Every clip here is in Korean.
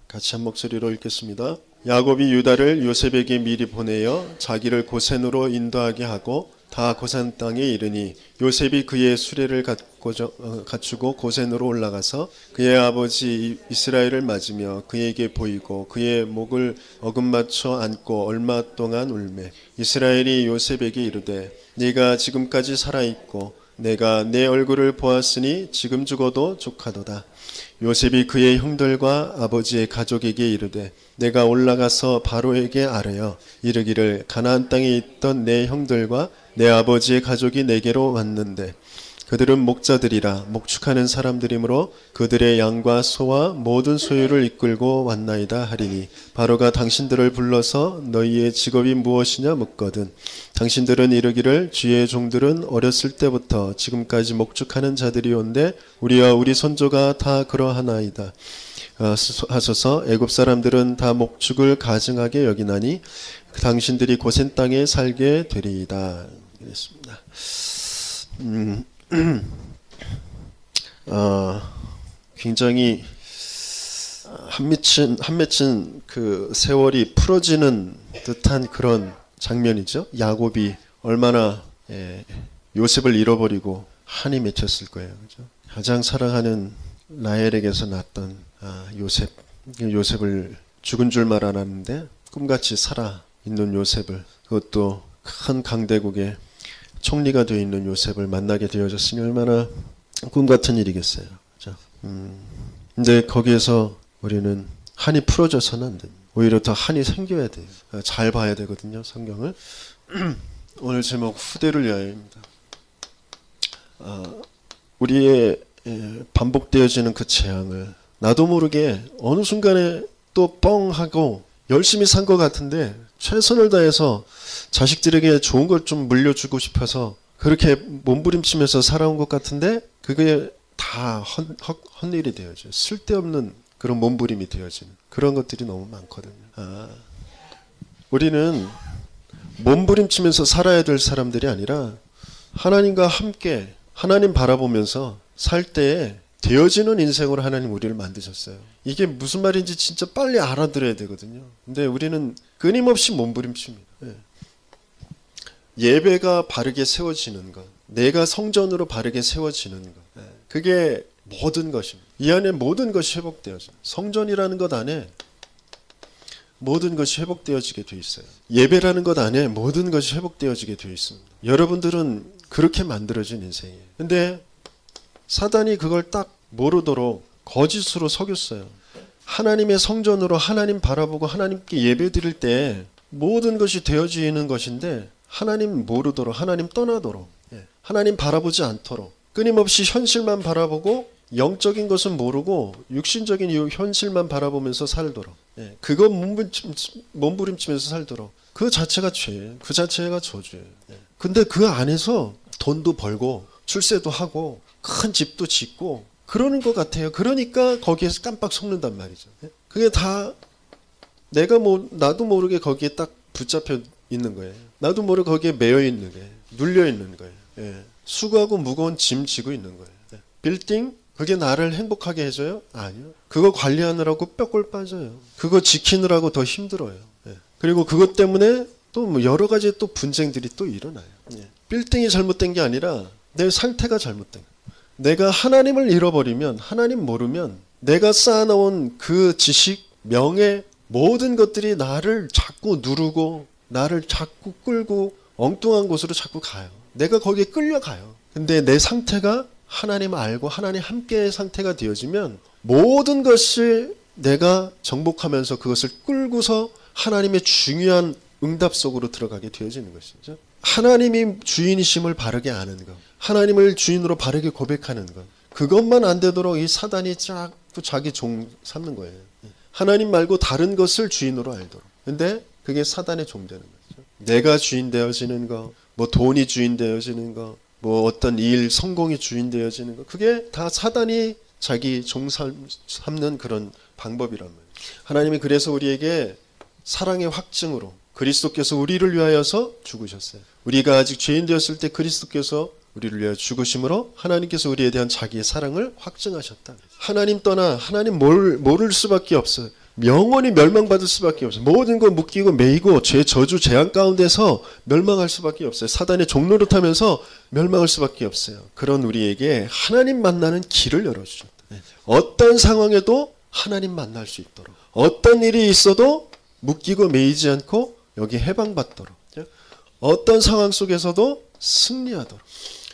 같이 한 목소리로 읽겠습니다. 야곱이 유다를 요셉에게 미리 보내어 자기를 고센으로 인도하게 하고 다 고센 땅에 이르니 요셉이 그의 수레를 갖추고 고센으로 올라가서 그의 아버지 이스라엘을 맞으며 그에게 보이고 그의 목을 어금맞춰 안고 얼마 동안 울매 이스라엘이 요셉에게 이르되 네가 지금까지 살아있고 내가 내 얼굴을 보았으니 지금 죽어도 족하도다. 요셉이 그의 형들과 아버지의 가족에게 이르되 내가 올라가서 바로에게 아뢰어 이르기를 가나안 땅에 있던 내 형들과 내 아버지의 가족이 내게로 왔는데 그들은 목자들이라 목축하는 사람들이므로 그들의 양과 소와 모든 소유를 이끌고 왔나이다 하리니 바로가 당신들을 불러서 너희의 직업이 무엇이냐 묻거든 당신들은 이르기를 주의 종들은 어렸을 때부터 지금까지 목축하는 자들이온데 우리와 우리 선조가 다 그러하나이다 하소서. 애굽 사람들은 다 목축을 가증하게 여기나니 당신들이 고센 땅에 살게 되리이다. 그랬습니다. 굉장히 한맺힌 그 세월이 풀어지는 듯한 그런 장면이죠. 야곱이 얼마나 요셉을 잃어버리고 한이 맺혔을 거예요. 그렇죠? 가장 사랑하는 라헬에게서 낳았던 요셉을 죽은 줄만 알았는데 꿈같이 살아 있는 요셉을 그것도 큰 강대국의 총리가 되어 있는 요셉을 만나게 되어졌으니 얼마나 꿈같은 일이겠어요. 그렇죠? 근데 거기에서 우리는 한이 풀어져서는 안 됩니다. 오히려 더 한이 생겨야 돼요. 잘 봐야 되거든요. 성경을. 오늘 제목 후대를 위하여입니다. 우리의 반복되어지는 그 재앙을 나도 모르게 어느 순간에 또 뻥 하고 열심히 산 것 같은데 최선을 다해서 자식들에게 좋은 걸 좀 물려주고 싶어서 그렇게 몸부림치면서 살아온 것 같은데 그게 다 헛일이 되어져요. 쓸데없는 그런 몸부림이 되어지는 그런 것들이 너무 많거든요. 우리는 몸부림치면서 살아야 될 사람들이 아니라 하나님과 함께 하나님 바라보면서 살 때에 되어지는 인생으로 하나님 우리를 만드셨어요. 이게 무슨 말인지 진짜 빨리 알아들어야 되거든요. 근데 우리는 끊임없이 몸부림칩니다. 예배가 바르게 세워지는 것, 내가 성전으로 바르게 세워지는 것, 그게 모든 것입니다. 이 안에 모든 것이 회복되어져요. 성전이라는 것 안에 모든 것이 회복되어지게 돼 있어요. 예배라는 것 안에 모든 것이 회복되어지게 돼 있습니다. 여러분들은 그렇게 만들어진 인생이에요. 근데 사단이 그걸 딱 모르도록 거짓으로 속였어요. 하나님의 성전으로 하나님 바라보고 하나님께 예배 드릴 때 모든 것이 되어지는 것인데 하나님 모르도록 하나님 떠나도록 하나님 바라보지 않도록 끊임없이 현실만 바라보고 영적인 것은 모르고 육신적인 이 현실만 바라보면서 살도록 그거 몸부림치면서 살도록 그 자체가 죄예요. 그 자체가 저주예요. 근데 그 안에서 돈도 벌고 출세도 하고 큰 집도 짓고 그러는 것 같아요. 그러니까 거기에서 깜빡 속는단 말이죠. 그게 다 내가 나도 모르게 거기에 딱 붙잡혀 있는 거예요. 나도 모르게 거기에 매여 있는 거예요. 눌려 있는 거예요. 수고하고 무거운 짐 지고 있는 거예요. 빌딩 그게 나를 행복하게 해줘요? 아니요. 그거 관리하느라고 뼈골 빠져요. 그거 지키느라고 더 힘들어요. 그리고 그것 때문에 또 여러 가지 또 분쟁들이 또 일어나요. 빌딩이 잘못된 게 아니라 내 상태가 잘못된 거예요. 내가 하나님을 잃어버리면 하나님 모르면 내가 쌓아놓은 그 지식, 명예 모든 것들이 나를 자꾸 누르고 나를 자꾸 끌고 엉뚱한 곳으로 자꾸 가요. 내가 거기에 끌려가요. 근데 내 상태가 하나님 알고 하나님 함께의 상태가 되어지면 모든 것이 내가 정복하면서 그것을 끌고서 하나님의 중요한 응답 속으로 들어가게 되어지는 것이죠. 하나님이 주인이심을 바르게 아는 것, 하나님을 주인으로 바르게 고백하는 것, 그것만 안 되도록 이 사단이 자꾸 자기 종 삼는 거예요. 하나님 말고 다른 것을 주인으로 알도록. 근데 그게 사단의 종 되는 거죠. 내가 주인 되어지는 거, 뭐 돈이 주인 되어지는 거, 뭐 어떤 일, 성공이 주인 되어지는 거, 그게 다 사단이 자기 종 삼는 그런 방법이란 말이에요. 하나님이 그래서 우리에게 사랑의 확증으로 그리스도께서 우리를 위하여서 죽으셨어요. 우리가 아직 죄인 되었을 때 그리스도께서 우리를 위하여 죽으심으로 하나님께서 우리에 대한 자기의 사랑을 확증하셨다. 하나님 떠나 하나님 모를 수밖에 없어요. 영원히 멸망받을 수밖에 없어요. 모든 걸 묶이고 매이고 죄 저주 재앙 가운데서 멸망할 수밖에 없어요. 사단의 종로를 타면서 멸망할 수밖에 없어요. 그런 우리에게 하나님 만나는 길을 열어주셨다. 어떤 상황에도 하나님 만날 수 있도록, 어떤 일이 있어도 묶이고 매이지 않고 여기 해방받도록, 어떤 상황 속에서도 승리하도록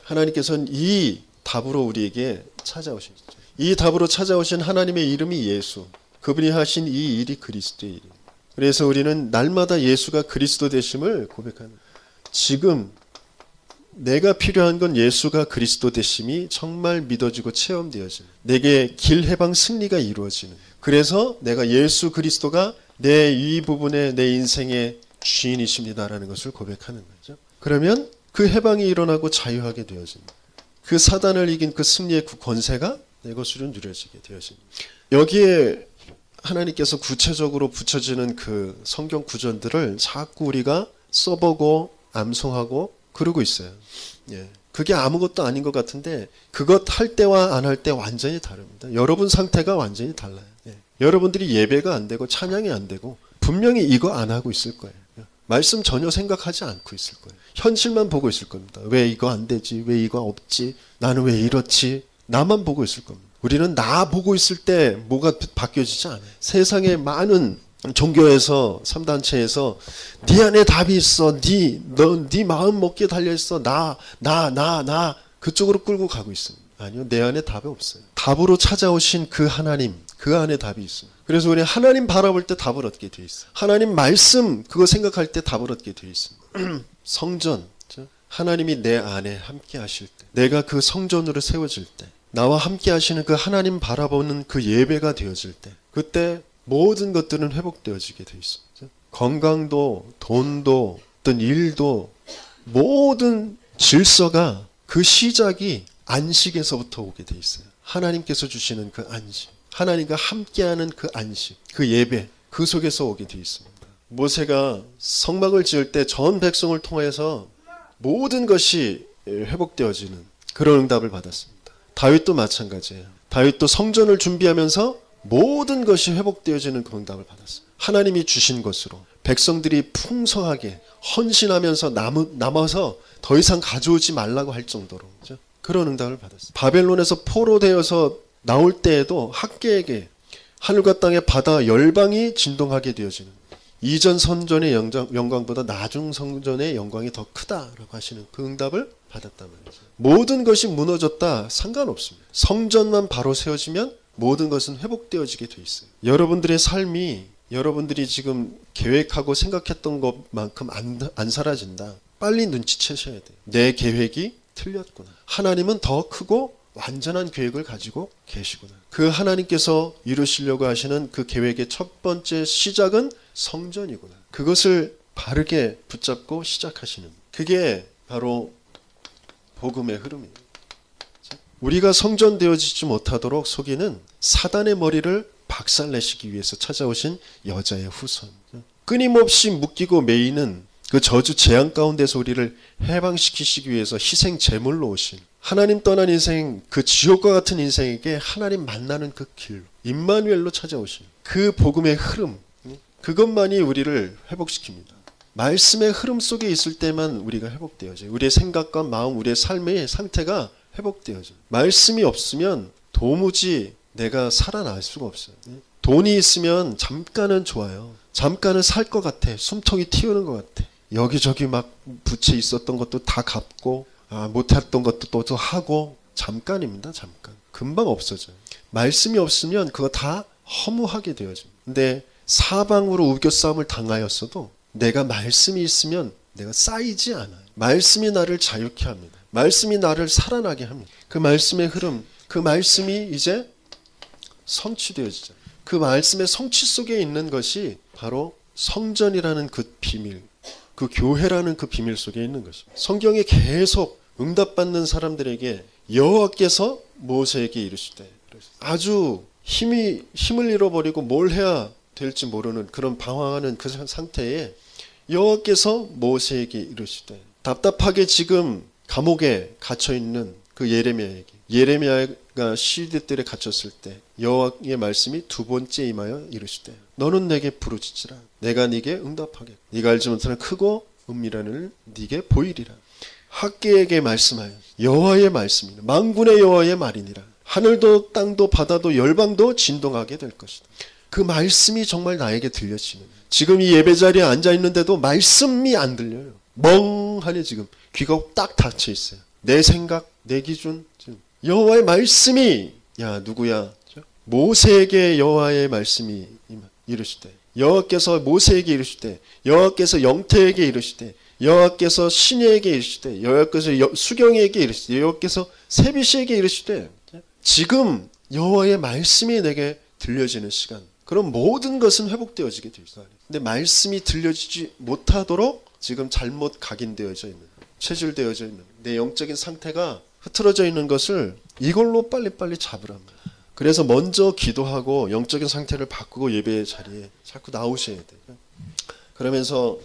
하나님께서는 이 답으로 우리에게 찾아오신 거죠. 이 답으로 찾아오신 하나님의 이름이 예수, 그분이 하신 이 일이 그리스도의 일이에요. 그래서 우리는 날마다 예수가 그리스도 되심을 고백하는 거예요. 지금 내가 필요한 건 예수가 그리스도 되심이 정말 믿어지고 체험되어지는, 내게 길 해방 승리가 이루어지는, 그래서 내가 예수 그리스도가 내 이 부분에 내 인생의 주인이십니다라는 것을 고백하는 거죠. 그러면 그 해방이 일어나고 자유하게 되어집니다. 그 사단을 이긴 그 승리의 그 권세가 내 것으로 누려지게 되어집니다. 여기에 하나님께서 구체적으로 붙여지는 그 성경 구절들을 자꾸 우리가 써보고 암송하고 그러고 있어요. 예. 그게 아무것도 아닌 것 같은데 그것 할 때와 안 할 때 완전히 다릅니다. 여러분 상태가 완전히 달라요. 예. 여러분들이 예배가 안 되고 찬양이 안 되고 분명히 이거 안 하고 있을 거예요. 말씀 전혀 생각하지 않고 있을 거예요. 현실만 보고 있을 겁니다. 왜 이거 안 되지? 왜 이거 없지? 나는 왜 이렇지? 나만 보고 있을 겁니다. 우리는 나 보고 있을 때 뭐가 바뀌어지지 않아요. 세상에 많은 종교에서 3단체에서 네 안에 답이 있어. 네 마음 먹기에 달려있어. 나 그쪽으로 끌고 가고 있습니다. 아니요. 내 안에 답이 없어요. 답으로 찾아오신 그 하나님, 그 안에 답이 있습니다. 그래서 우리 하나님 바라볼 때 답을 얻게 돼 있어요. 하나님 말씀 그거 생각할 때 답을 얻게 돼 있습니다. 성전, 하나님이 내 안에 함께 하실 때, 내가 그 성전으로 세워질 때, 나와 함께 하시는 그 하나님 바라보는 그 예배가 되어질 때, 그때 모든 것들은 회복되어지게 돼 있습니다. 건강도, 돈도, 어떤 일도, 모든 질서가 그 시작이 안식에서부터 오게 돼 있어요. 하나님께서 주시는 그 안식, 하나님과 함께하는 그 안식, 그 예배, 그 속에서 오게 돼 있습니다. 모세가 성막을 지을 때 전 백성을 통해서 모든 것이 회복되어지는 그런 응답을 받았습니다. 다윗도 마찬가지예요. 다윗도 성전을 준비하면서 모든 것이 회복되어지는 그 응답을 받았어요. 하나님이 주신 것으로 백성들이 풍성하게 헌신하면서 남아서 더 이상 가져오지 말라고 할 정도로, 그렇죠? 그런 응답을 받았어요. 바벨론에서 포로되어서 나올 때에도 학계에게 하늘과 땅의 바다 열방이 진동하게 되어지는, 이전 선전의 영광보다 나중 성전의 영광이 더 크다라고 하시는 그 응답을 받았단 말이죠. 모든 것이 무너졌다 상관없습니다. 성전만 바로 세워지면 모든 것은 회복되어지게 돼 있어요. 여러분들의 삶이 여러분들이 지금 계획하고 생각했던 것만큼 안 사라진다. 빨리 눈치채셔야 돼요. 내 계획이 틀렸구나. 하나님은 더 크고 완전한 계획을 가지고 계시구나. 그 하나님께서 이루시려고 하시는 그 계획의 첫 번째 시작은 성전이구나. 그것을 바르게 붙잡고 시작하시는, 그게 바로 복음의 흐름이에요. 우리가 성전되어지지 못하도록 속이는 사단의 머리를 박살내시기 위해서 찾아오신 여자의 후손, 끊임없이 묶이고 매이는 그 저주 재앙 가운데서 우리를 해방시키시기 위해서 희생 제물로 오신, 하나님 떠난 인생, 그 지옥과 같은 인생에게 하나님 만나는 그 길로 임마누엘로 찾아오신 그 복음의 흐름, 그것만이 우리를 회복시킵니다. 말씀의 흐름 속에 있을 때만 우리가 회복되어져요. 우리의 생각과 마음, 우리의 삶의 상태가 회복되어져요. 말씀이 없으면 도무지 내가 살아날 수가 없어요. 돈이 있으면 잠깐은 좋아요. 잠깐은 살 것 같아. 숨통이 튀어오는 것 같아. 여기저기 막 부채 있었던 것도 다 갚고, 못했던 것도 또 하고, 잠깐입니다. 잠깐. 금방 없어져요. 말씀이 없으면 그거 다 허무하게 되어집니다. 근데 사방으로 우겨싸움을 당하였어도 내가 말씀이 있으면 내가 쌓이지 않아요. 말씀이 나를 자유케 합니다. 말씀이 나를 살아나게 합니다. 그 말씀의 흐름, 그 말씀이 이제 성취되어지죠. 그 말씀의 성취 속에 있는 것이 바로 성전이라는 그 비밀, 그 교회라는 그 비밀 속에 있는 것입니다. 성경에 계속 응답받는 사람들에게 여호와께서 모세에게 이르시되, 아주 힘을 잃어버리고 뭘 해야 될지 모르는 그런 방황하는 그 상태에 여호와께서 모세에게 이르시되, 답답하게 지금 감옥에 갇혀있는 그 예레미야에게, 예레미야의 그러니까 시드들에 갇혔을 때 여호와의 말씀이 두 번째 임하여 이르시되 너는 내게 부르짖으라 내가 네게 응답하겠고 네가 알지 못하는 크고 은밀한 일을 네게 보이리라. 학개에게 말씀하여 여호와의 말씀이라 만군의 여호와의 말이니라. 하늘도 땅도 바다도 열방도 진동하게 될 것이다. 그 말씀이 정말 나에게 들려지는, 지금 이 예배 자리에 앉아 있는데도 말씀이 안 들려요. 멍하니 지금 귀가 딱 닫혀 있어요. 내 생각, 내 기준, 지금 여호와의 말씀이, 야 누구야? 모세에게 여호와의 말씀이 이르시되 여호와께서 모세에게 이르시되 여호와께서 영태에게 이르시되 여호와께서 시내에게 이르시되 여호와께서 수경에게 이르시되 여호와께서 세비시에게 이르시되, 지금 여호와의 말씀이 내게 들려지는 시간, 그럼 모든 것은 회복되어지게 될 거예요. 근데 말씀이 들려지지 못하도록 지금 잘못 각인되어져 있는, 체질되어져 있는 내 영적인 상태가 흐트러져 있는 것을 이걸로 빨리빨리 잡으랍니다. 그래서 먼저 기도하고 영적인 상태를 바꾸고 예배 자리에 자꾸 나오셔야 돼요. 그러면서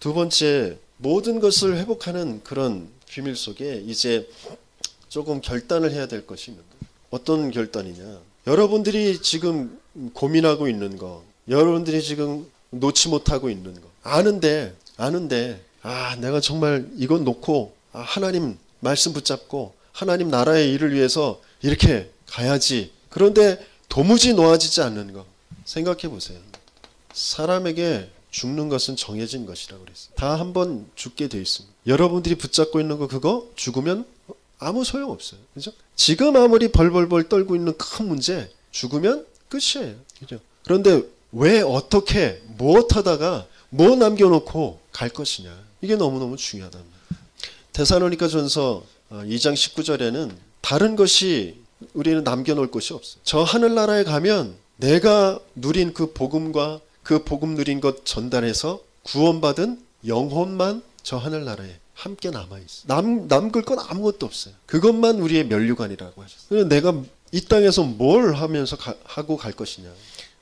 두 번째, 모든 것을 회복하는 그런 비밀 속에 이제 조금 결단을 해야 될 것이 있는데, 어떤 결단이냐? 여러분들이 지금 고민하고 있는 거, 여러분들이 지금 놓지 못하고 있는 거 아는데 내가 정말 이건 놓고 하나님 말씀 붙잡고 하나님 나라의 일을 위해서 이렇게 가야지. 그런데 도무지 놓아지지 않는 거 생각해 보세요. 사람에게 죽는 것은 정해진 것이라고 그랬어요. 다 한번 죽게 돼 있습니다. 여러분들이 붙잡고 있는 거 그거 죽으면 아무 소용없어요. 그죠? 지금 아무리 벌벌벌 떨고 있는 큰 문제 죽으면 끝이에요. 그죠? 그런데 왜 어떻게 무엇하다가 뭐 남겨놓고 갈 것이냐, 이게 너무너무 중요하답니다. 데살로니가전서 2장 19절에는 다른 것이 우리는 남겨놓을 것이 없어요. 저 하늘나라에 가면 내가 누린 그 복음과 그 복음 누린 것 전달해서 구원받은 영혼만 저 하늘나라에 함께 남아있어요. 남길 건 아무것도 없어요. 그것만 우리의 면류관이라고 하셨어요. 내가 이 땅에서 뭘 하면서 하고 갈 것이냐,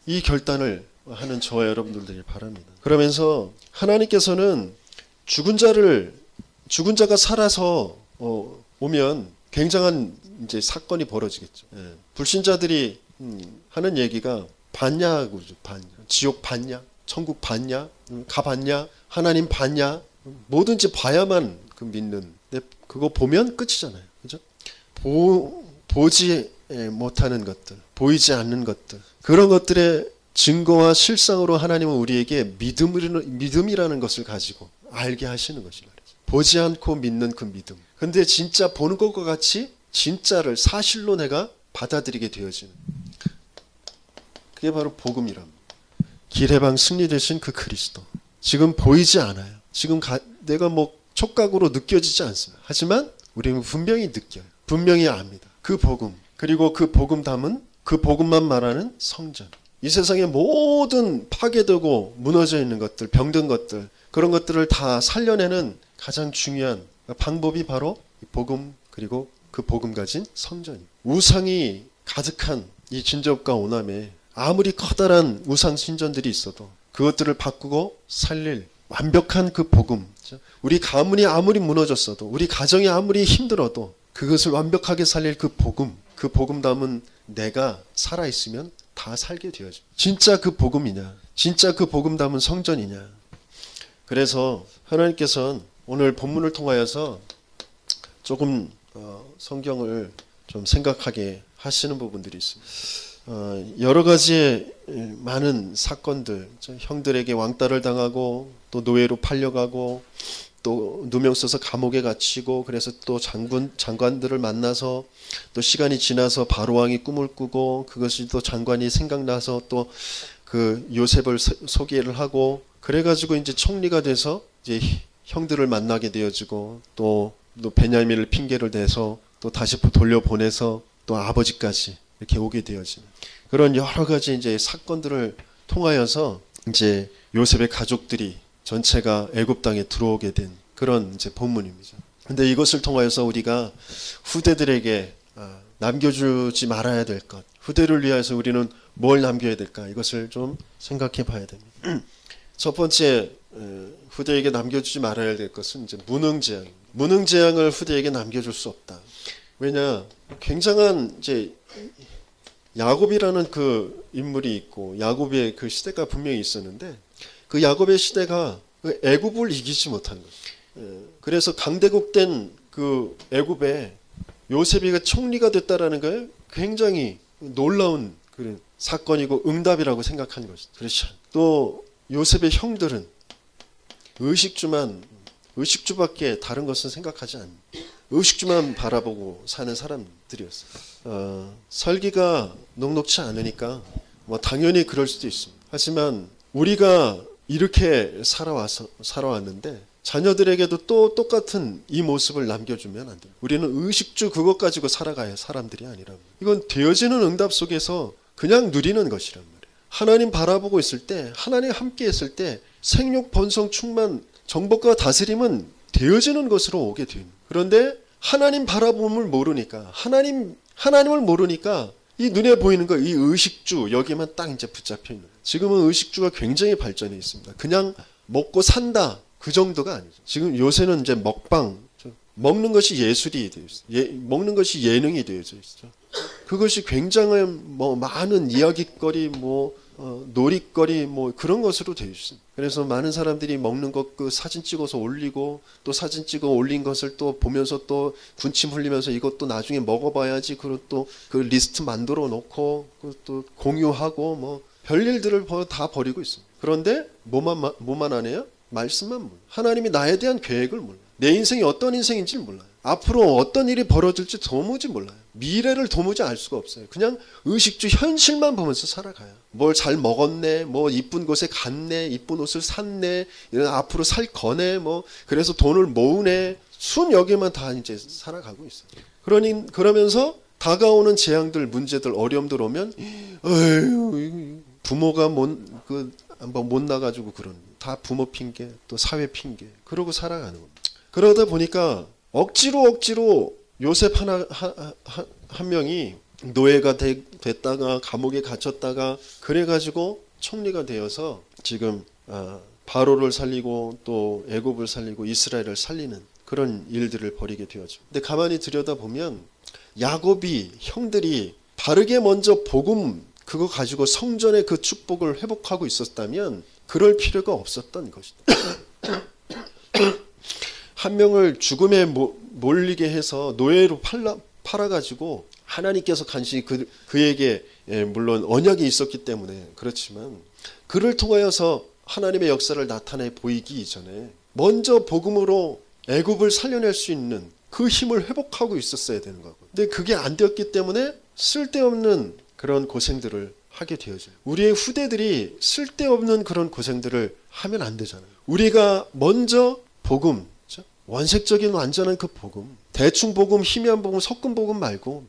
이 결단을 하는 저와 여러분들이 바랍니다. 그러면서 하나님께서는 죽은 자가 살아서 오면 굉장한 이제 사건이 벌어지겠죠. 예. 불신자들이 하는 얘기가 봤냐고, 봤냐, 지옥 봤냐, 천국 봤냐, 가봤냐, 하나님 봤냐, 뭐든지 봐야만 그 믿는. 근데 그거 보면 끝이잖아요. 그죠? 보지 못하는 것들, 보이지 않는 것들, 그런 것들의 증거와 실상으로 하나님은 우리에게 믿음이라는 것을 가지고 알게 하시는 것이라. 보지 않고 믿는 그 믿음. 근데 진짜 보는 것과 같이 진짜를 사실로 내가 받아들이게 되어지는, 그게 바로 복음이랍니다. 길해방 승리 되신 그 그리스도. 지금 보이지 않아요. 지금 내가 뭐 촉각으로 느껴지지 않습니다. 하지만 우리는 분명히 느껴요. 분명히 압니다. 그 복음, 그리고 그 복음 담은, 그 복음만 말하는 성전. 이 세상의 모든 파괴되고 무너져 있는 것들, 병든 것들, 그런 것들을 다 살려내는 가장 중요한 방법이 바로 복음, 그리고 그 복음 가진 성전입니다. 우상이 가득한 이 진접과 오남에 아무리 커다란 우상 신전들이 있어도 그것들을 바꾸고 살릴 완벽한 그 복음, 우리 가문이 아무리 무너졌어도, 우리 가정이 아무리 힘들어도 그것을 완벽하게 살릴 그 복음 담은 내가 살아있으면 다 살게 되어져. 진짜 그 복음이냐, 진짜 그 복음 담은 성전이냐. 그래서 하나님께서는 오늘 본문을 통하여서 조금 성경을 좀 생각하게 하시는 부분들이 있습니다. 여러 가지의 많은 사건들, 형들에게 왕따를 당하고 또 노예로 팔려가고 또 누명 써서 감옥에 갇히고, 그래서 또 장관들을 만나서 또 시간이 지나서 바로왕이 꿈을 꾸고 그것이 또 장관이 생각나서 또 그 요셉을 소개를 하고, 그래가지고 이제 총리가 돼서 이제 형들을 만나게 되어지고, 또 베냐민을 핑계를 대서 또 다시 돌려보내서 또 아버지까지 이렇게 오게 되어지는 그런 여러 가지 이제 사건들을 통하여서 이제 요셉의 가족들이 전체가 애굽 땅에 들어오게 된 그런 이제 본문입니다. 근데 이것을 통하여서 우리가 후대들에게 남겨주지 말아야 될 것, 후대를 위해서 우리는 뭘 남겨야 될까, 이것을 좀 생각해 봐야 됩니다. 첫 번째, 후대에게 남겨주지 말아야 될 것은 이제 무능재앙. 무능재앙을 후대에게 남겨줄 수 없다. 왜냐, 굉장한 이제 야곱이라는 그 인물이 있고 야곱의 그 시대가 분명히 있었는데 그 야곱의 시대가 그 애굽을 이기지 못한 거죠. 그래서 강대국된 그 애굽에 요셉이가 총리가 됐다라는 거에 굉장히 놀라운 그런 사건이고 응답이라고 생각한 것이죠. 그렇죠. 또 요셉의 형들은 의식주밖에 다른 것은 생각하지 않는 의식주만 바라보고 사는 사람들이었어요. 설기가 녹록치 않으니까 뭐 당연히 그럴 수도 있습니다. 하지만 우리가 이렇게 살아왔는데 자녀들에게도 또 똑같은 이 모습을 남겨주면 안 돼요. 우리는 의식주 그것 가지고 살아가야 사람들이 아니라고. 이건 되어지는 응답 속에서 그냥 누리는 것이란 말이에요. 하나님 바라보고 있을 때, 하나님 함께 했을 때 생육, 번성, 충만, 정복과 다스림은 되어지는 것으로 오게 돼요. 그런데 하나님 바라봄을 모르니까, 하나님을 모르니까 이 눈에 보이는 거, 이 의식주 여기만 딱 이제 붙잡혀 있는 거예요. 지금은 의식주가 굉장히 발전해 있습니다. 그냥 먹고 산다 그 정도가 아니죠. 지금 요새는 이제 먹방, 먹는 것이 예술이 되어 있어요. 먹는 것이 예능이 되어져 있죠. 그것이 굉장히 뭐 많은 이야기거리, 놀이거리 그런 것으로 되어 있습니다. 그래서 많은 사람들이 먹는 것 그 사진 찍어서 올리고 또 사진 찍어 올린 것을 또 보면서 또 군침 흘리면서 이것도 나중에 먹어봐야지. 그리고 또 그 리스트 만들어 놓고 또 공유하고 뭐 별일들을 다 버리고 있습니다. 그런데 뭐만 안 해요? 말씀만 몰라요. 하나님이 나에 대한 계획을 몰라요. 내 인생이 어떤 인생인지를 몰라요. 앞으로 어떤 일이 벌어질지 도무지 몰라요. 미래를 도무지 알 수가 없어요. 그냥 의식주 현실만 보면서 살아가요. 뭘 잘 먹었네, 뭐 이쁜 곳에 갔네, 이쁜 옷을 샀네, 앞으로 살 거네, 그래서 돈을 모으네, 순 여기만 다 이제 살아가고 있어요. 그러면서 다가오는 재앙들, 문제들, 어려움들 오면, 부모가 못 나가지고 다 부모 핑계, 또 사회 핑계, 그러고 살아가는 겁니다. 그러다 보니까 억지로 요셉 한 명이 노예가 됐다가 감옥에 갇혔다가 그래가지고 총리가 되어서 지금 바로를 살리고 또 애굽을 살리고 이스라엘을 살리는 그런 일들을 벌이게 되었죠. 근데 가만히 들여다보면 야곱이 형들이 바르게 먼저 복음 그거 가지고 성전의 그 축복을 회복하고 있었다면 그럴 필요가 없었던 것이다. 한 명을 죽음에 몰리게 해서 노예로 팔아가지고 하나님께서 간신히 그에게 물론 언약이 있었기 때문에 그렇지만 그를 통하여서 하나님의 역사를 나타내 보이기 이전에 먼저 복음으로 애굽을 살려낼 수 있는 그 힘을 회복하고 있었어야 되는 거고. 근데 그게 안 되었기 때문에 쓸데없는 그런 고생들을 하게 되어져요. 우리의 후대들이 쓸데없는 그런 고생들을 하면 안 되잖아요. 우리가 먼저 복음, 원색적인 완전한 그 복음, 대충 복음, 희미한 복음, 섞은 복음 말고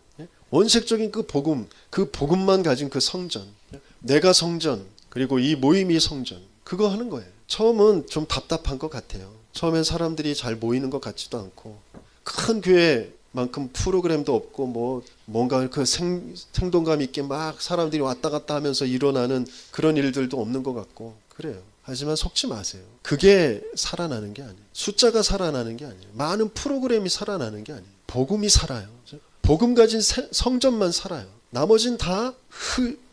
원색적인 그 복음만 가진 그 성전, 내가 성전, 그리고 이 모임이 성전, 그거 하는 거예요. 처음은 좀 답답한 것 같아요. 처음엔 사람들이 잘 모이는 것 같지도 않고 큰 교회만큼 프로그램도 없고 뭔가 그 생동감 있게 막 사람들이 왔다 갔다 하면서 일어나는 그런 일들도 없는 것 같고 그래요. 하지만 속지 마세요. 그게 살아나는 게 아니에요. 숫자가 살아나는 게 아니에요. 많은 프로그램이 살아나는 게 아니에요. 복음이 살아요. 복음 가진 성전만 살아요. 나머지는 다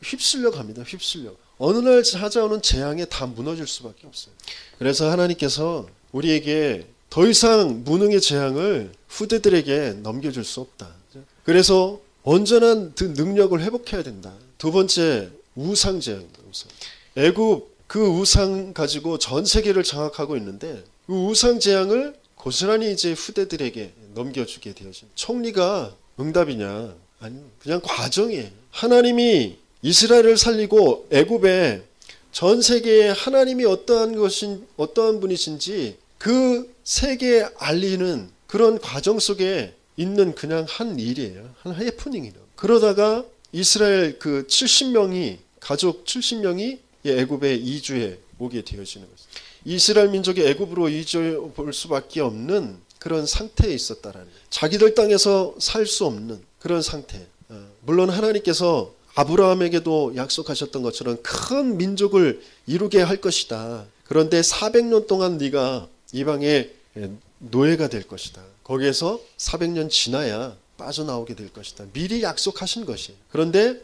휩쓸려 갑니다. 휩쓸려. 어느 날 찾아오는 재앙에 다 무너질 수밖에 없어요. 그래서 하나님께서 우리에게 더 이상 무능의 재앙을 후대들에게 넘겨줄 수 없다. 그래서 온전한 그 능력을 회복해야 된다. 두 번째, 우상 재앙입니다. 애굽 그 우상 가지고 전 세계를 장악하고 있는데 그 우상 재앙을 고스란히 이제 후대들에게 넘겨주게 되어진 총리가 응답이냐? 아니요. 그냥 과정이에요. 하나님이 이스라엘을 살리고 애굽에 전 세계에 하나님이 어떠한 분이신지 그 세계에 알리는 그런 과정 속에 있는 그냥 한 일이에요. 한 해프닝이에요. 그러다가 이스라엘 그 70명이 가족 70명이 애굽에 이주해 오게 되어지는 것입니다. 이스라엘 민족이 애굽으로 이주해 볼 수밖에 없는 그런 상태에 있었다라는 거예요. 자기들 땅에서 살 수 없는 그런 상태. 물론 하나님께서 아브라함에게도 약속하셨던 것처럼 큰 민족을 이루게 할 것이다. 그런데 400년 동안 네가 이방의 노예가 될 것이다. 거기에서 400년 지나야 빠져나오게 될 것이다. 미리 약속하신 것이에요. 그런데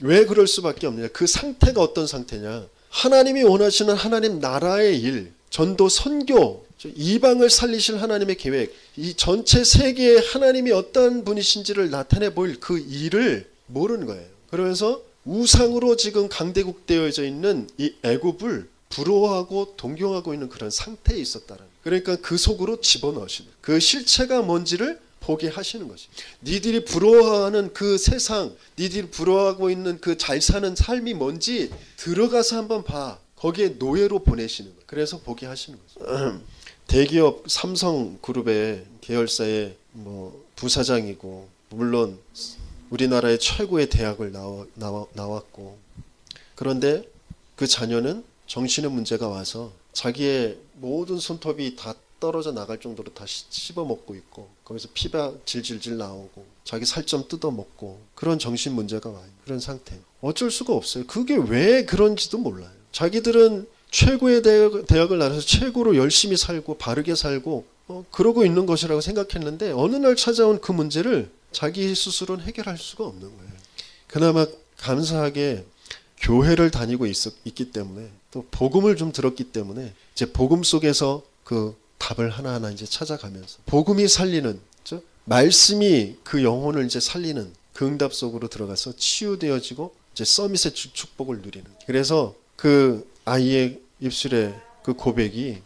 왜 그럴 수밖에 없느냐? 그 상태가 어떤 상태냐? 하나님이 원하시는 하나님 나라의 일, 전도, 선교, 이방을 살리실 하나님의 계획, 이 전체 세계에 하나님이 어떤 분이신지를 나타내 보일 그 일을 모르는 거예요. 그러면서 우상으로 지금 강대국되어져 있는 이 애굽을 부러워하고 동경하고 있는 그런 상태에 있었다는. 그러니까 그 속으로 집어넣으시는 그 실체가 뭔지를 보게 하시는 것이. 니들이 부러워하는 그 세상, 니들이 부러워하고 있는 그 잘 사는 삶이 뭔지 들어가서 한번 봐. 거기에 노예로 보내시는 거예요. 그래서 보게 하시는 거죠. 대기업 삼성그룹의 계열사의 부사장이고, 물론 우리나라의 최고의 대학을 나왔고, 그런데 그 자녀는 정신의 문제가 와서 자기의 모든 손톱이 다 떨어져 나갈 정도로 다 씹어먹고 있고, 거기서 피가 질질질 나오고 자기 살점 뜯어먹고, 그런 정신 문제가 와요. 그런 상태. 어쩔 수가 없어요. 그게 왜 그런지도 몰라요. 자기들은 최고의 대학을 나와서 최고로 열심히 살고 바르게 살고 그러고 있는 것이라고 생각했는데, 어느 날 찾아온 그 문제를 자기 스스로는 해결할 수가 없는 거예요. 그나마 감사하게 교회를 다니고 있기 때문에, 또 복음을 좀 들었기 때문에 이제 복음 속에서 그 답을 하나하나 이제 찾아가면서, 복음이 살리는, 말씀이 그 영혼을 이제 살리는 그 응답 속으로 들어가서 치유되어지고 이제 서밋의 축복을 누리는. 그래서 그 아이의 입술에 그 고백이,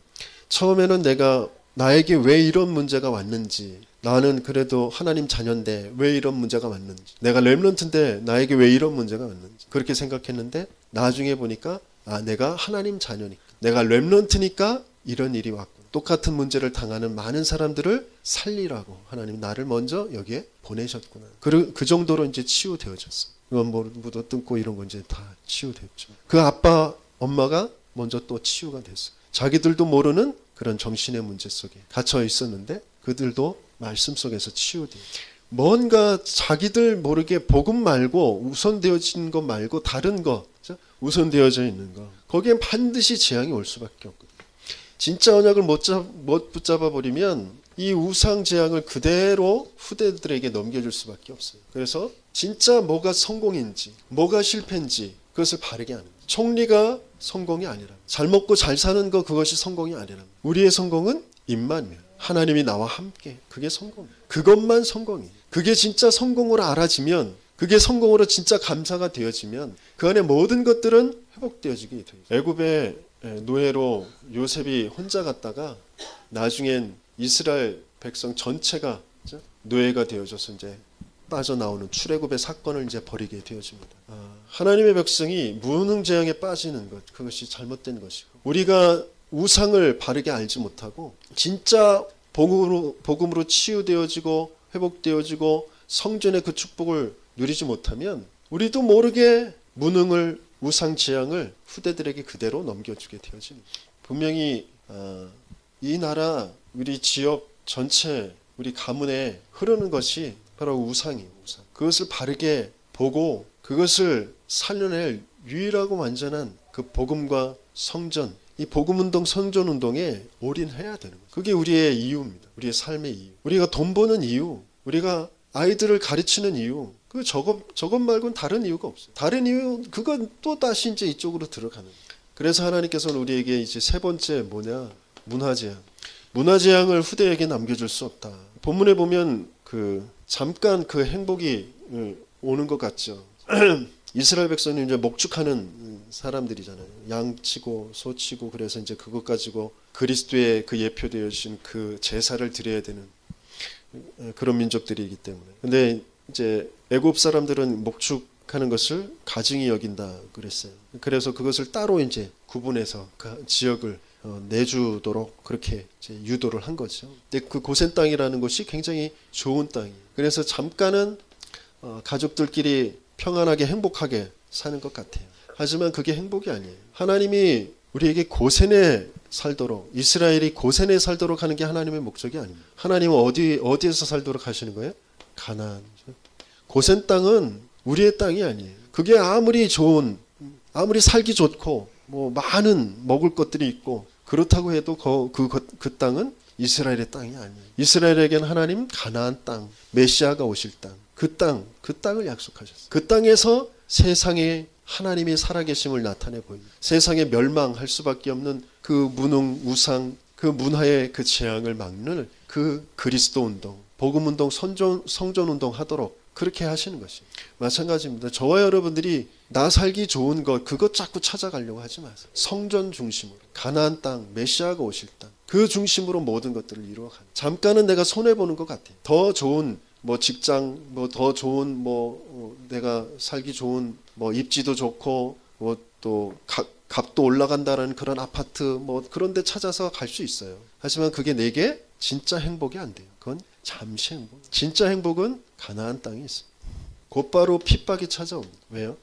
처음에는 내가 나에게 왜 이런 문제가 왔는지, 나는 그래도 하나님 자녀인데 왜 이런 문제가 왔는지, 내가 렘넌트인데 나에게 왜 이런 문제가 왔는지 그렇게 생각했는데, 나중에 보니까 내가 하나님 자녀니까, 내가 렘넌트니까 이런 일이 왔고, 똑같은 문제를 당하는 많은 사람들을 살리라고 하나님이 나를 먼저 여기에 보내셨구나. 그 정도로 이제 치유되어졌어. 묻어 뜯고 이런 건 이제 다 치유됐죠. 그 아빠 엄마가 먼저 또 치유가 됐어. 자기들도 모르는 그런 정신의 문제 속에 갇혀 있었는데 그들도 말씀 속에서 치유돼요. 뭔가 자기들 모르게 복음 말고, 우선되어진 것 말고 다른 거, 우선되어져 있는 거, 거기엔 반드시 재앙이 올 수밖에 없거든요. 진짜 언약을 못 붙잡아 버리면 이 우상 재앙을 그대로 후대들에게 넘겨줄 수밖에 없어요. 그래서 진짜 뭐가 성공인지 뭐가 실패인지 그것을 바르게 하는 거예요. 총리가 성공이 아니라, 잘 먹고 잘 사는 거, 그것이 성공이 아니라, 우리의 성공은 임마누엘, 하나님이 나와 함께, 그게 성공. 그것만 성공이에요. 그게 진짜 성공으로 알아지면, 그게 성공으로 진짜 감사가 되어지면 그 안에 모든 것들은 회복되어지게 돼요. 애굽의 노예로 요셉이 혼자 갔다가 나중엔 이스라엘 백성 전체가 노예가 되어져서 이제 빠져나오는 출애굽의 사건을 이제 벌이게 되어집니다. 하나님의 백성이 무능재앙에 빠지는 것, 그것이 잘못된 것이고, 우리가 우상을 바르게 알지 못하고 진짜 복음으로 치유되어지고 회복되어지고 성전의 그 축복을 누리지 못하면 우리도 모르게 무능을, 우상 재앙을 후대들에게 그대로 넘겨주게 되어집니다. 분명히 이 나라, 우리 지역 전체, 우리 가문에 흐르는 것이 바로 우상이에요. 우상. 그것을 바르게 보고 그것을 살려낼 유일하고 완전한 그 복음과 성전, 이 복음운동, 성전운동에 올인해야 되는 거예요. 그게 우리의 이유입니다. 우리의 삶의 이유. 우리가 돈 버는 이유, 우리가 아이들을 가르치는 이유, 저것 말고는 다른 이유가 없어요. 다른 이유, 그건 또 다시 이제 이쪽으로 들어가는 거예요. 그래서 하나님께서는 우리에게 이제 세 번째 뭐냐? 문화재앙. 문화재앙을 후대에게 남겨줄 수 없다. 본문에 보면 잠깐 그 행복이 오는 것 같죠. 이스라엘 백성은 이제 목축하는 사람들이잖아요. 양 치고 소 치고, 그래서 이제 그것 가지고 그리스도의 그 예표되어진 그 제사를 드려야 되는 그런 민족들이기 때문에. 근데 이제 애굽 사람들은 목축하는 것을 가증히 여긴다 그랬어요. 그래서 그것을 따로 이제 구분해서 그 지역을 내주도록 그렇게 이제 유도를 한 거죠. 근데 그 고센 땅이라는 곳이 굉장히 좋은 땅이에요. 그래서 잠깐은 가족들끼리 평안하게 행복하게 사는 것 같아요. 하지만 그게 행복이 아니에요. 하나님이 우리에게 고센에 살도록, 이스라엘이 고센에 살도록 하는 게 하나님의 목적이 아닙니다. 하나님은 어디에서 살도록 하시는 거예요? 가나안. 고센 땅은 우리의 땅이 아니에요. 그게 아무리 살기 좋고 뭐 많은 먹을 것들이 있고 그렇다고 해도 그 땅은 이스라엘의 땅이 아니에요. 이스라엘에게는 하나님 가나안 땅, 메시아가 오실 땅, 그 땅을 약속하셨어요. 그 땅에서 세상에 하나님이 살아계심을 나타내 보입니다. 세상에 멸망할 수밖에 없는 그 무능 우상, 그 문화의 그 재앙을 막는 그 그리스도 운동, 복음 운동, 성전 운동 하도록 그렇게 하시는 것입니다. 마찬가지입니다. 저와 여러분들이 나 살기 좋은 것, 그것 자꾸 찾아가려고 하지 마세요. 성전 중심으로, 가나안 땅, 메시아가 오실 땅, 그 중심으로 모든 것들을 이루어가는. 잠깐은 내가 손해보는 것 같아요. 더 좋은 뭐 직장, 뭐 더 좋은 내가 살기 좋은 뭐 입지도 좋고 뭐 또 값도 올라간다라는 그런 아파트 뭐 그런 데 찾아서 갈 수 있어요. 하지만 그게 내게 진짜 행복이 안 돼요. 그건 잠시 행복. 진짜 행복은 가나안 땅에 있습니다. 곧바로 핍박이 찾아옵니다. 왜요?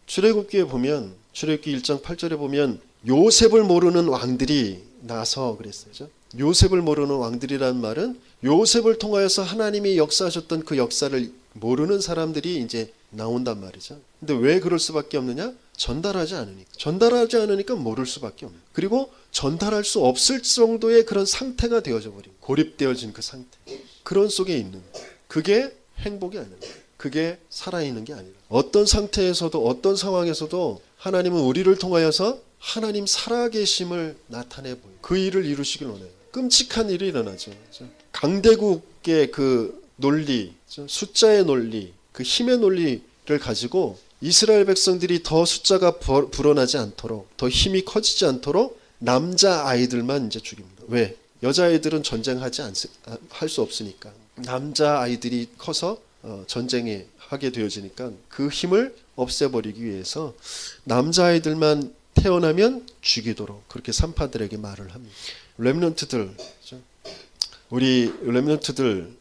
출애굽기에 보면, 출애굽기 1장 8절에 보면 요셉을 모르는 왕들이 나서 그랬어요. 요셉을 모르는 왕들이라는 말은 요셉을 통하여서 하나님이 역사하셨던 그 역사를 모르는 사람들이 이제 나온단 말이죠. 근데 왜 그럴 수밖에 없느냐? 전달하지 않으니까 모를 수밖에 없는. 그리고 전달할 수 없을 정도의 그런 상태가 되어져 버린, 고립되어진 그 상태. 그런 속에 있는, 그게 행복이 아니라, 그게 살아있는 게 아니라, 어떤 상태에서도 어떤 상황에서도 하나님은 우리를 통하여서 하나님 살아계심을 나타내 보여요. 그 일을 이루시길 원해요. 끔찍한 일이 일어나죠. 강대국의 그 논리, 숫자의 논리, 그 힘의 논리를 가지고 이스라엘 백성들이 더 숫자가 불어나지 않도록, 더 힘이 커지지 않도록 남자 아이들만 이제 죽입니다. 왜? 여자아이들은 전쟁하지 할 수 없으니까. 남자 아이들이 커서 전쟁에 하게 되어지니까 그 힘을 없애버리기 위해서 남자아이들만 태어나면 죽이도록 그렇게 산파들에게 말을 합니다. 렘넌트들, 우리 렘넌트들,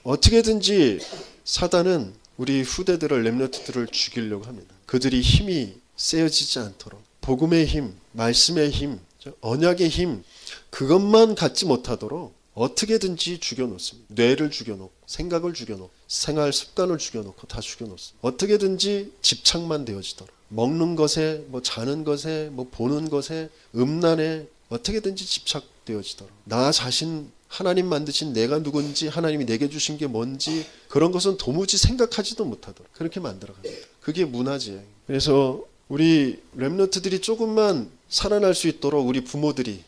어떻게든지 사단은 우리 후대들을, 렘넌트들을 죽이려고 합니다. 그들이 힘이 세어지지 않도록, 복음의 힘, 말씀의 힘, 언약의 힘, 그것만 갖지 못하도록 어떻게든지 죽여놓습니다. 뇌를 죽여놓고, 생각을 죽여놓고, 생활 습관을 죽여놓고 다 죽여놓습니다. 어떻게든지 집착만 되어지도록, 먹는 것에, 뭐 자는 것에, 뭐 보는 것에, 음란에 어떻게든지 집착되어지도록, 나 자신, 하나님 만드신 내가 누군지, 하나님이 내게 주신 게 뭔지 그런 것은 도무지 생각하지도 못하도록 그렇게 만들어갑니다. 그게 문화지예요. 그래서 우리 렘넌트들이 조금만 살아날 수 있도록 우리 부모들이,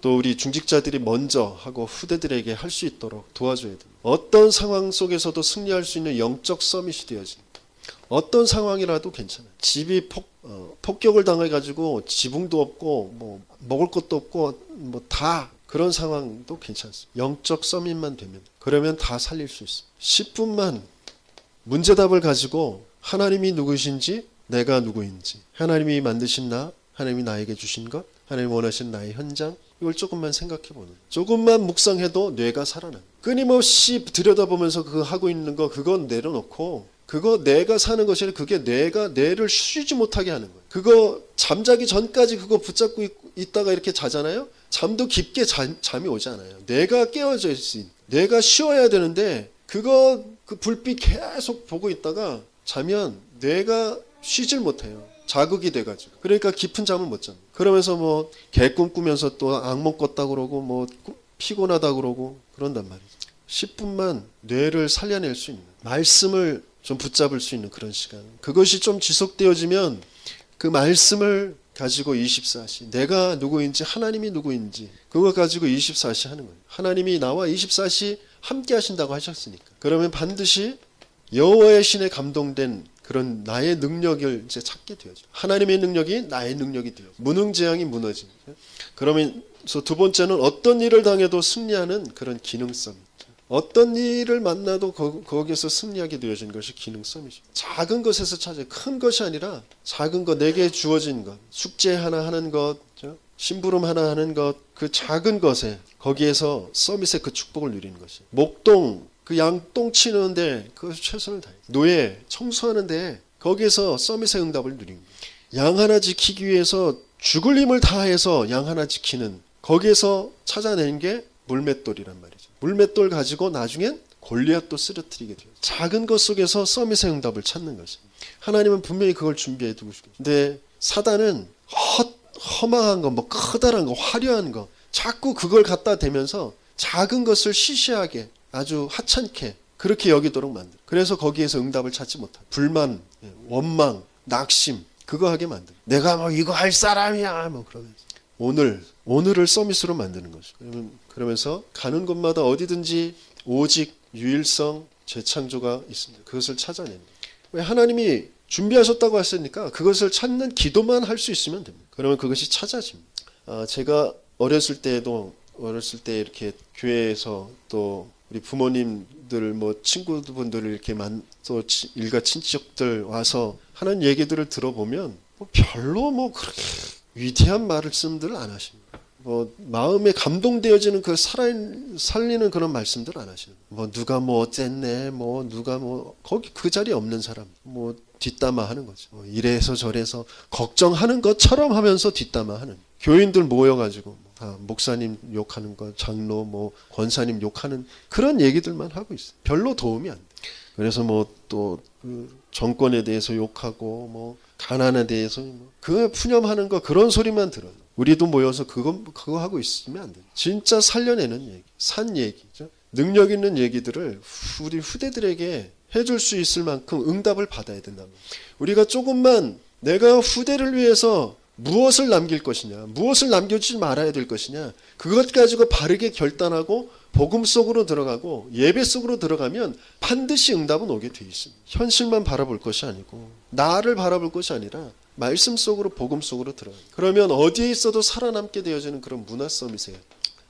또 우리 중직자들이 먼저 하고 후대들에게 할 수 있도록 도와줘야 됩니다. 어떤 상황 속에서도 승리할 수 있는 영적 서밋이 되어집니다. 어떤 상황이라도 괜찮아요. 집이 폭격을 당해가지고 지붕도 없고 뭐 먹을 것도 없고 뭐 다 그런 상황도 괜찮습니다. 영적 서밋만 되면, 그러면 다 살릴 수 있습니다. 10분만 문제답을 가지고 하나님이 누구신지, 내가 누구인지, 하나님이 만드신 나, 하나님이 나에게 주신 것, 하나님이 원하신 나의 현장, 이걸 조금만 생각해보는, 조금만 묵상해도 뇌가 살아나. 끊임없이 들여다보면서 그거 하고 있는 거, 그건 내려놓고, 그거 내가 사는 것이 아니라 그게 뇌를 쉬지 못하게 하는 거예요. 그거 잠자기 전까지 그거 붙잡고 있다가 이렇게 자잖아요. 잠도 깊게 잠이 오지 않아요. 뇌가 깨어져 있으니, 뇌가 쉬어야 되는데 그 불빛 계속 보고 있다가 자면 뇌가 쉬질 못해요. 자극이 돼가지고. 그러니까 깊은 잠을 못 잡니다. 그러면서 뭐 개꿈 꾸면서 또 악몽 꿨다 그러고 뭐 피곤하다 그러고 그런단 말이죠. 10분만 뇌를 살려낼 수 있는, 말씀을 좀 붙잡을 수 있는 그런 시간, 그것이 좀 지속되어지면 그 말씀을 가지고 24시, 내가 누구인지, 하나님이 누구인지 그거 가지고 24시 하는 거예요. 하나님이 나와 24시 함께 하신다고 하셨으니까. 그러면 반드시 여호와의 신에 감동된 그런 나의 능력을 이제 찾게 되어져. 하나님의 능력이 나의 능력이 되어. 무능재앙이 무너집니다. 그러면서 두 번째는 어떤 일을 당해도 승리하는 그런 기능성. 어떤 일을 만나도 거기에서 승리하게 되어진 것이 기능성이죠. 작은 것에서 찾아요. 큰 것이 아니라 작은 것, 내게 주어진 것, 숙제 하나 하는 것, 심부름 하나 하는 것, 그 작은 것에 거기에서 서밋의 그 축복을 누리는 것이에요. 목동, 그 양똥 치는데 그 최선을 다해요. 노예 청소하는데 거기에서 서밋의 응답을 누리는 거예요. 양 하나 지키기 위해서 죽을 힘을 다해서 양 하나 지키는, 거기에서 찾아낸 게 물맷돌이란 말이죠. 물맷돌 가지고 나중엔 골리앗도 쓰러뜨리게 돼요. 작은 것 속에서 서밋의 응답을 찾는 것입니다. 하나님은 분명히 그걸 준비해 두고 싶어요. 근데 사단은 허망한 거, 뭐 커다란 거, 화려한 거, 자꾸 그걸 갖다 대면서 작은 것을 시시하게 아주 하찮게 그렇게 여기도록 만들. 그래서 거기에서 응답을 찾지 못한 불만, 원망, 낙심 그거 하게 만들. 내가 뭐 이거 할 사람이야 뭐 그러면서 오늘을 서밋으로 만드는 거죠. 그러면서 가는 곳마다 어디든지 오직 유일성 재창조가 있습니다. 그것을 찾아냅니다. 왜 하나님이 준비하셨다고 했으니까 그것을 찾는 기도만 할 수 있으면 됩니다. 그러면 그것이 찾아집니다. 제가 어렸을 때 이렇게 교회에서 또 우리 부모님들 뭐 친구분들 이렇게 또 일가 친척들 와서 하는 얘기들을 들어보면 뭐 별로 뭐 그렇게 위대한 말씀들을 안 하십니다. 뭐 마음에 감동되어지는 그 살리는 그런 말씀들 안 하시는. 뭐 누가 뭐 어쨌네, 뭐 누가 뭐 거기 그 자리에 없는 사람 뭐 뒷담화 하는 거죠. 뭐 이래서 저래서 걱정하는 것처럼 하면서 뒷담화 하는. 교인들 모여가지고 목사님 욕하는 거, 장로 뭐 권사님 욕하는 그런 얘기들만 하고 있어요. 별로 도움이 안 돼. 그래서 뭐 또 그 정권에 대해서 욕하고 뭐 가난에 대해서 그 푸념하는 거 그런 소리만 들어요. 우리도 모여서 그거 하고 있으면 안 돼요. 진짜 살려내는 얘기, 산 얘기죠. 능력 있는 얘기들을 우리 후대들에게 해줄 수 있을 만큼 응답을 받아야 된다면 우리가 조금만 내가 후대를 위해서 무엇을 남길 것이냐, 무엇을 남겨주지 말아야 될 것이냐, 그것 가지고 바르게 결단하고 복음 속으로 들어가고 예배 속으로 들어가면 반드시 응답은 오게 돼 있습니다. 현실만 바라볼 것이 아니고 나를 바라볼 것이 아니라 말씀 속으로 복음 속으로 들어가요. 그러면 어디에 있어도 살아남게 되어지는 그런 문화 서밋에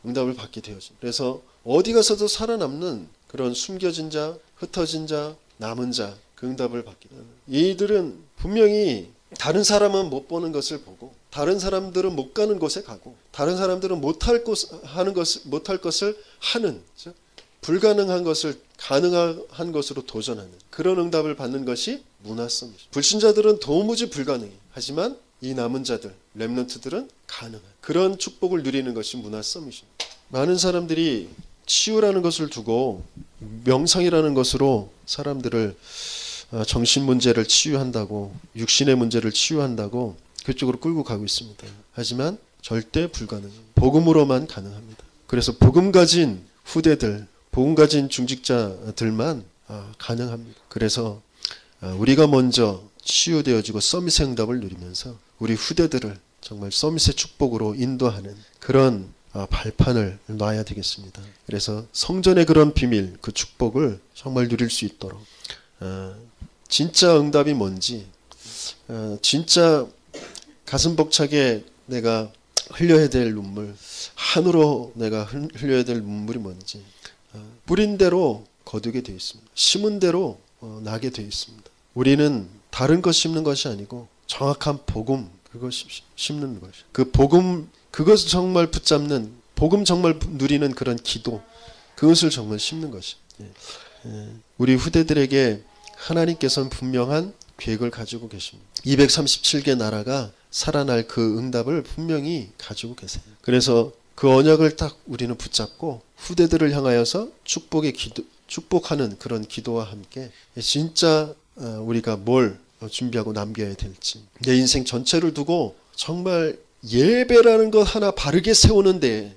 응답을 받게 되어집니다. 그래서 어디 가서도 살아남는 그런 숨겨진 자, 흩어진 자, 남은 자, 그 응답을 받게 됩니다. 이들은 분명히 다른 사람은 못 보는 것을 보고 다른 사람들은 못 가는 곳에 가고 다른 사람들은 못할 것을 하는, 불가능한 것을 가능한 것으로 도전하는 그런 응답을 받는 것이 문화 서밋입니다. 불신자들은 도무지 불가능해. 하지만 이 남은 자들, 렘넌트들은 가능한 그런 축복을 누리는 것이 문화 서밋입니다. 많은 사람들이 치유라는 것을 두고 명상이라는 것으로 사람들을 정신 문제를 치유한다고, 육신의 문제를 치유한다고 그쪽으로 끌고 가고 있습니다. 하지만 절대 불가능해요. 복음으로만 가능합니다. 그래서 복음 가진 후대들, 복음 가진 중직자들만 가능합니다. 그래서 우리가 먼저 치유되어지고 서밋의 응답을 누리면서 우리 후대들을 정말 서밋의 축복으로 인도하는 그런 발판을 놔야 되겠습니다. 그래서 성전의 그런 비밀, 그 축복을 정말 누릴 수 있도록 진짜 응답이 뭔지, 진짜 가슴 벅차게 내가 흘려야 될 눈물, 한으로 내가 흘려야 될 눈물이 뭔지 뿌린 대로 거두게 되어 있습니다. 심은 대로 나게 되어 있습니다. 우리는 다른 것 심는 것이 아니고 정확한 복음, 그것 심는 것이. 그 복음, 그것을 정말 붙잡는, 복음 정말 누리는 그런 기도, 그것을 정말 심는 것이. 우리 후대들에게 하나님께서는 분명한 계획을 가지고 계십니다. 237개 나라가 살아날 그 응답을 분명히 가지고 계세요. 그래서 그 언약을 딱 우리는 붙잡고 후대들을 향하여서 축복하는 그런 기도와 함께 진짜 우리가 뭘 준비하고 남겨야 될지, 내 인생 전체를 두고 정말 예배라는 것 하나 바르게 세우는데,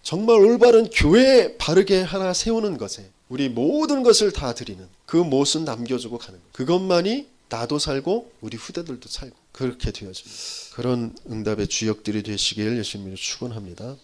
정말 올바른 교회 바르게 하나 세우는 것에 우리 모든 것을 다 드리는 그 못은 남겨주고 가는 것. 그것만이 나도 살고 우리 후대들도 살고 그렇게 되어집니다. 그런 응답의 주역들이 되시길 예수님으로 축원합니다.